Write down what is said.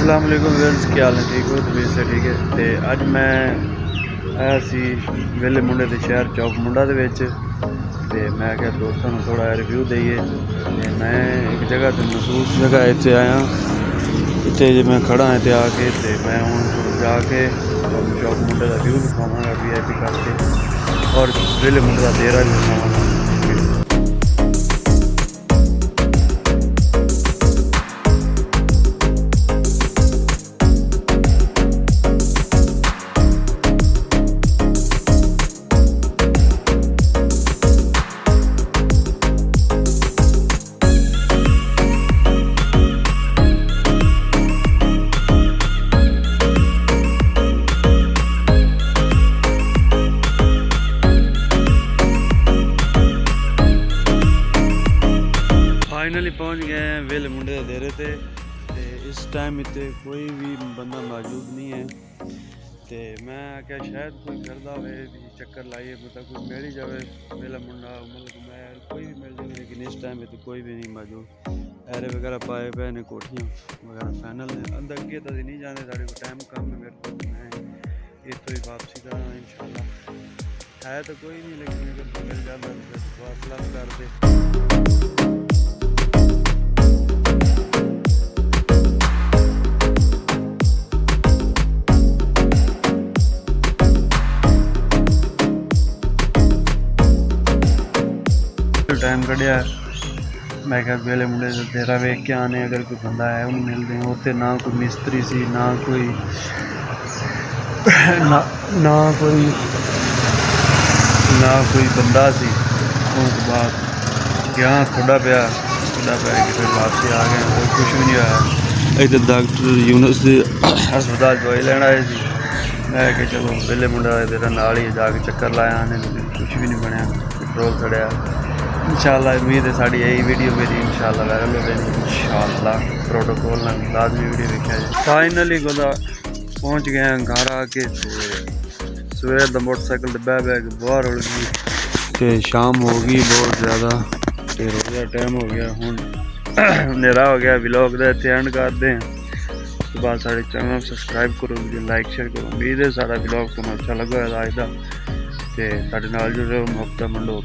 अस्सलाम वालेकुम व्यूअर्स, क्या हाल है? ठीक हो? तबीयत से ठीक है? तो अज मैं आया सी वेले मुंडे के शहर चौक मुंडा दे विच ते मैं क्या दोस्तों को थोड़ा रिव्यू दईए। तो मैं एक जगह तो महसूस जगह इतने आया, इतने जो मैं खड़ा इतने आके तो मैं हूँ जाके चौक मुंडे का व्यू दिखावागा VIP करके, और वेले मुंडे का डेरा भी दिखावागा। फाइनली पहुंच गए हैं वेले मुंडे के डेरे ते। इस टाइम इतने कोई भी बंदा मौजूद नहीं है। तो मैं क्या शायद कोई करदा हो चक्कर लाइए, मतलब कोई मिल ही जाए वेला मुंडा, मतलब मैं कोई भी मिल जाए, लेकिन इस टाइम तो कोई भी नहीं मौजूद। ऐरे वगैरह पाए पे ने, कोठियाँ वगैरह फाइनल ने, अंदर अगे तो नहीं जाने, साढ़े को टाइम कम है मेरे को, मैं इतों ही वापसी करा इंशाल्लाह। है तो कोई नहीं, लेकिन अगर मिल जाता तो फासला कर दे। टाइम कढ़िया मैं क्या वेले मुंडे का डेरा वेख के आने, अगर कोई बंदा है उन्हें मिलते हैं। उत्ते ना कोई मिस्त्री सी, ना कोई ना कोई बंदा सी। उसके बाद गया खुदा पाया कि फिर वापसी आ गए, और कुछ भी नहीं होया। इधर डॉक्टर यूनुस हस्पताल दवाई लैन आए थे। मैं कि चलो वेले मुंडा डेरा नाल ही जाके चक्कर लाया आने, लेकिन कुछ भी नहीं बनया, पेट्रोल खड़िया। इंशाल्लाह उम्मीद है साड़ी यही वीडियो मेरी इंशाल्लाह वायरल हो जाएगी। इंशाल्लाह प्रोटोकॉल ना लाजमी वीडियो देखा जाए। फाइनली गोदा पहुँच गए हैं घर आके। सवेर का मोटरसाइकिल बह बह के बाहर उड़ गई, तो शाम हो गई बहुत ज़्यादा, तो रोज़ा टाइम हो गया, हूँ अंधेरा हो गया। व्लॉग का इतने एंड करते हैं। उसके बाद साढ़े चैनल सब्सक्राइब करो, वीडियो लाइक शेयर करो। उम्मीद है सारा व्लॉग तुम्हें अच्छा लगा अज का, तो साढ़े नाल जुड़े रहो। मुफ्त मंडो।